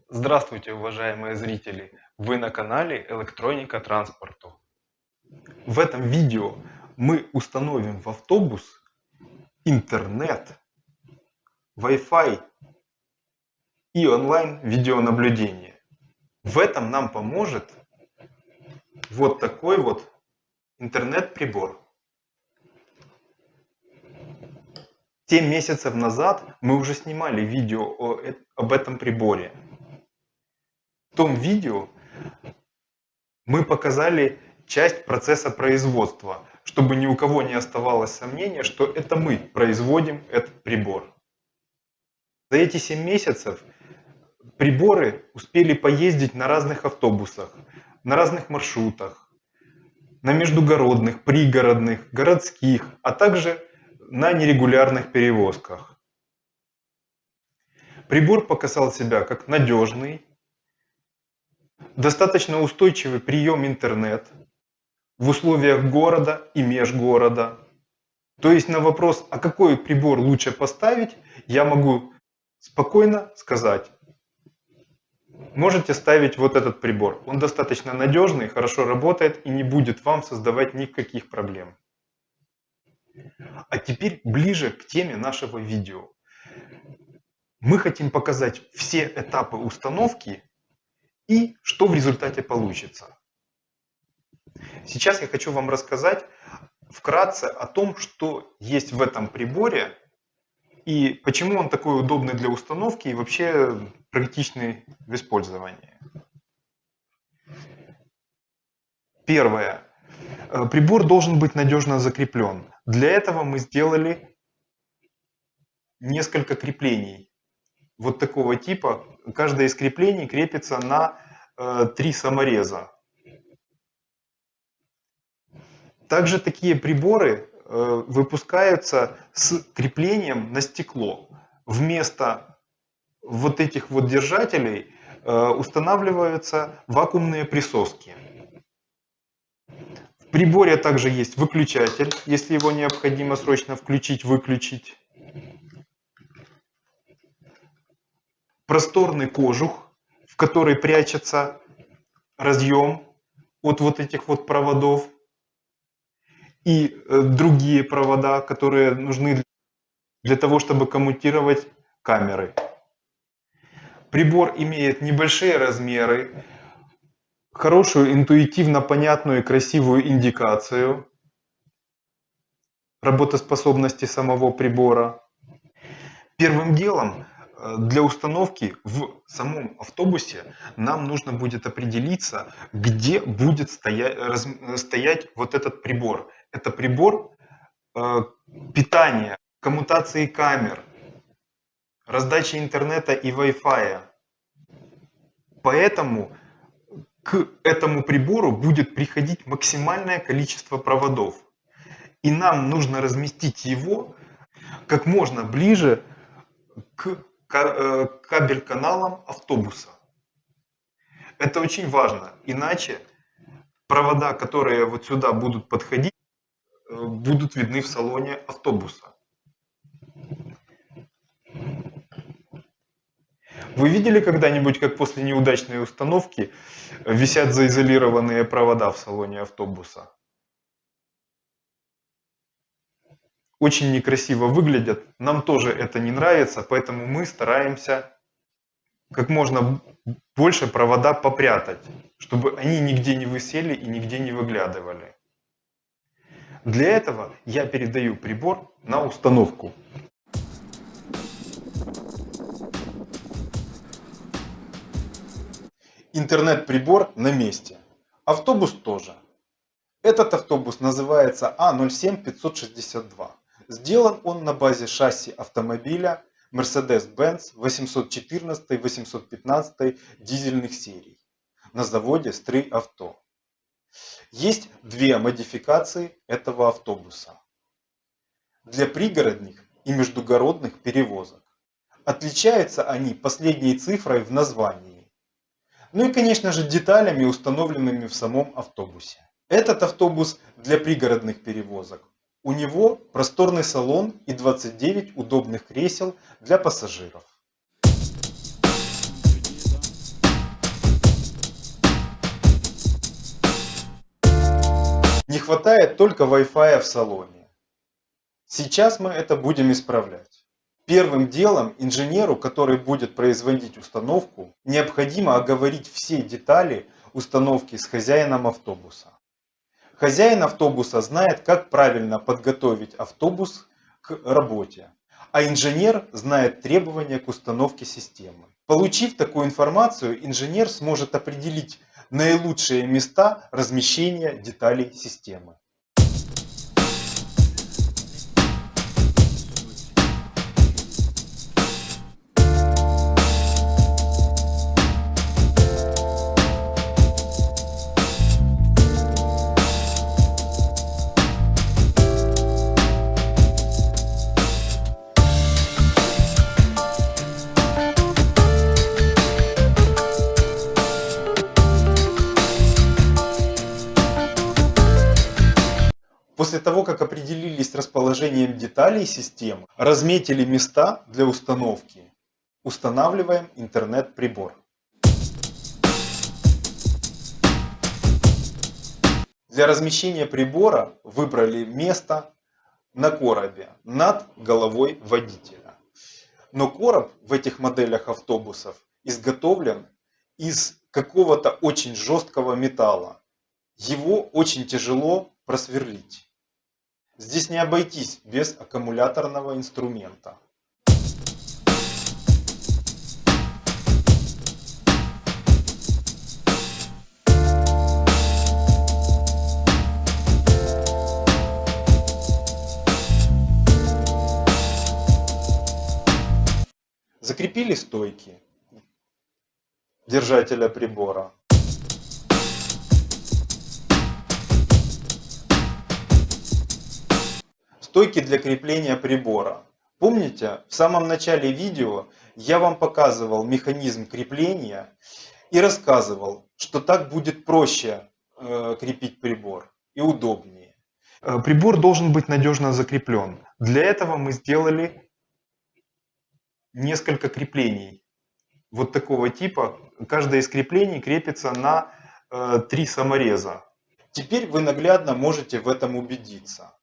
Здравствуйте, уважаемые зрители! Вы на канале Электроника транспорту. В этом видео мы установим в автобус интернет, Wi-Fi и онлайн видеонаблюдение. В этом нам поможет вот такой вот интернет-прибор. 7 месяцев назад мы уже снимали видео об этом приборе. В том видео мы показали часть процесса производства, чтобы ни у кого не оставалось сомнения, что это мы производим этот прибор. За эти 7 месяцев приборы успели поездить на разных автобусах, на разных маршрутах, на междугородных, пригородных, городских, а также на нерегулярных перевозках. Прибор показал себя как надежный, достаточно устойчивый прием интернет в условиях города и межгорода. То есть на вопрос, а какой прибор лучше поставить, я могу спокойно сказать: можете ставить вот этот прибор. Он достаточно надежный, хорошо работает и не будет вам создавать никаких проблем. А теперь ближе к теме нашего видео. Мы хотим показать все этапы установки и что в результате получится. Сейчас я хочу вам рассказать вкратце о том, что есть в этом приборе и почему он такой удобный для установки и вообще практичный в использовании. Первое. Прибор должен быть надежно закреплен. Для этого мы сделали несколько креплений вот такого типа. Каждое из креплений крепится на 3 самореза. Также такие приборы выпускаются с креплением на стекло. Вместо вот этих вот держателей устанавливаются вакуумные присоски. В приборе также есть выключатель, если его необходимо срочно включить-выключить. Просторный кожух, в который прячется разъем от вот этих вот проводов. И другие провода, которые нужны для того, чтобы коммутировать камеры. Прибор имеет небольшие размеры, хорошую, интуитивно понятную и красивую индикацию работоспособности самого прибора. Первым делом для установки в самом автобусе нам нужно будет определиться, где будет стоять вот этот прибор. Это прибор питания, коммутации камер, раздачи интернета и Wi-Fi. Поэтому к этому прибору будет приходить максимальное количество проводов. И нам нужно разместить его как можно ближе к кабель-каналам автобуса. Это очень важно, иначе провода, которые вот сюда будут подходить, будут видны в салоне автобуса. Вы видели когда-нибудь, как после неудачной установки висят заизолированные провода в салоне автобуса? Очень некрасиво выглядят, нам тоже это не нравится, поэтому мы стараемся как можно больше провода попрятать, чтобы они нигде не висели и нигде не выглядывали. Для этого я передаю прибор на установку. Интернет-прибор на месте. Автобус тоже. Этот автобус называется А07562. Сделан он на базе шасси автомобиля Mercedes-Benz 814-815 дизельных серий на заводе Стрий Авто. Есть две модификации этого автобуса для пригородных и междугородных перевозок. Отличаются они последней цифрой в названии. Ну и, конечно же, деталями, установленными в самом автобусе. Этот автобус для пригородных перевозок. У него просторный салон и 29 удобных кресел для пассажиров. хватает только Wi-Fi в салоне. Сейчас мы это будем исправлять. Первым делом инженеру, который будет производить установку, необходимо оговорить все детали установки с хозяином автобуса. Хозяин автобуса знает, как правильно подготовить автобус к работе, а инженер знает требования к установке системы. Получив такую информацию, инженер сможет определить наилучшие места размещения деталей системы. После того, как определились с расположением деталей системы, разметили места для установки, устанавливаем интернет-прибор. Для размещения прибора выбрали место на коробе над головой водителя. Но короб в этих моделях автобусов изготовлен из какого-то очень жесткого металла. Его очень тяжело просверлить. Здесь не обойтись без аккумуляторного инструмента. Закрепили стойки держателя прибора. Стойки для крепления прибора. Помните, в самом начале видео я вам показывал механизм крепления и рассказывал, что так будет проще крепить прибор и удобнее. Прибор должен быть надежно закреплен. Для этого мы сделали несколько креплений. Вот такого типа. Каждое из креплений крепится на 3 самореза. Теперь вы наглядно можете в этом убедиться.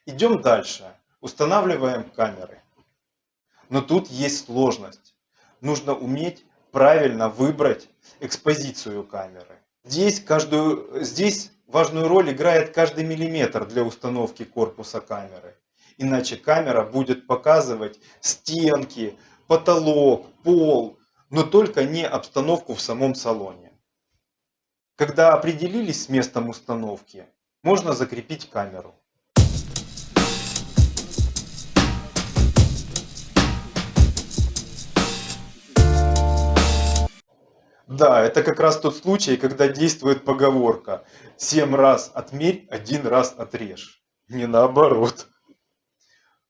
Идем дальше. Устанавливаем камеры. Но тут есть сложность. Нужно уметь правильно выбрать экспозицию камеры. Здесь важную роль играет каждый миллиметр для установки корпуса камеры. Иначе камера будет показывать стенки, потолок, пол, но только не обстановку в самом салоне. Когда определились с местом установки, можно закрепить камеру. Да, это как раз тот случай, когда действует поговорка: 7 раз отмерь, 1 раз отрежь. Не наоборот.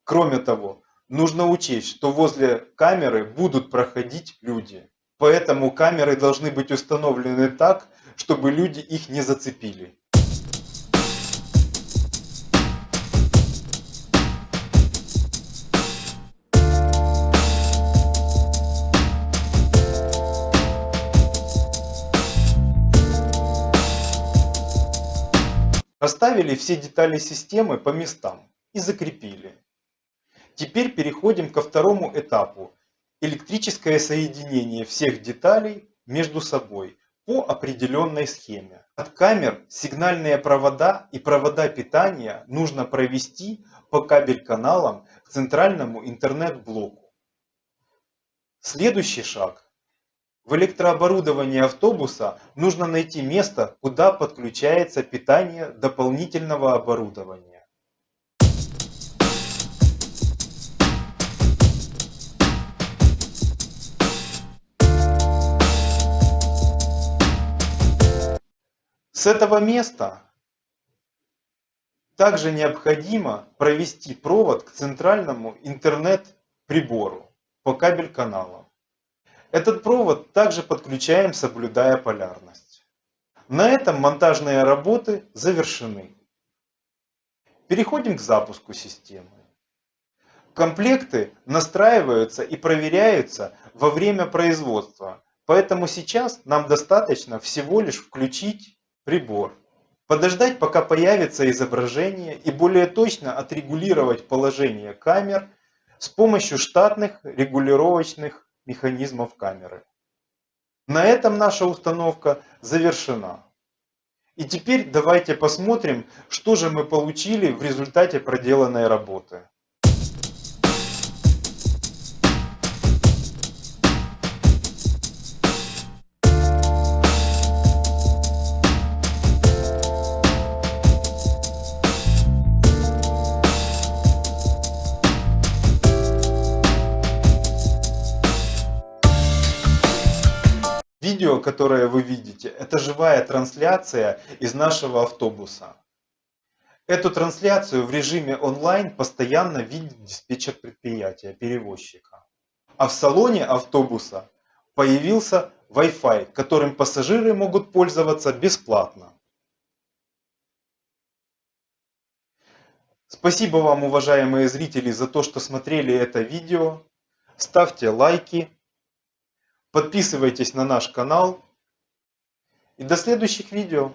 Кроме того, нужно учесть, что возле камеры будут проходить люди. Поэтому камеры должны быть установлены так, чтобы люди их не зацепили. Расставили все детали системы по местам и закрепили. Теперь переходим ко второму этапу. Электрическое соединение всех деталей между собой по определенной схеме. От камер сигнальные провода и провода питания нужно провести по кабель-каналам к центральному интернет-блоку. Следующий шаг. В электрооборудовании автобуса нужно найти место, куда подключается питание дополнительного оборудования. С этого места также необходимо провести провод к центральному интернет-прибору по кабель-каналам. Этот провод также подключаем, соблюдая полярность. На этом монтажные работы завершены. Переходим к запуску системы. Комплекты настраиваются и проверяются во время производства, поэтому сейчас нам достаточно всего лишь включить прибор. подождать, пока появится изображение, и более точно отрегулировать положение камер с помощью штатных регулировочных механизмов камеры. На этом наша установка завершена. И теперь давайте посмотрим, что же мы получили в результате проделанной работы. Видео, которое вы видите, это живая трансляция из нашего автобуса. Эту трансляцию в режиме онлайн постоянно видит диспетчер предприятия, перевозчика. А в салоне автобуса появился Wi-Fi, которым пассажиры могут пользоваться бесплатно. Спасибо вам, уважаемые зрители, за то, что смотрели это видео. Ставьте лайки, подписывайтесь на наш канал. И до следующих видео.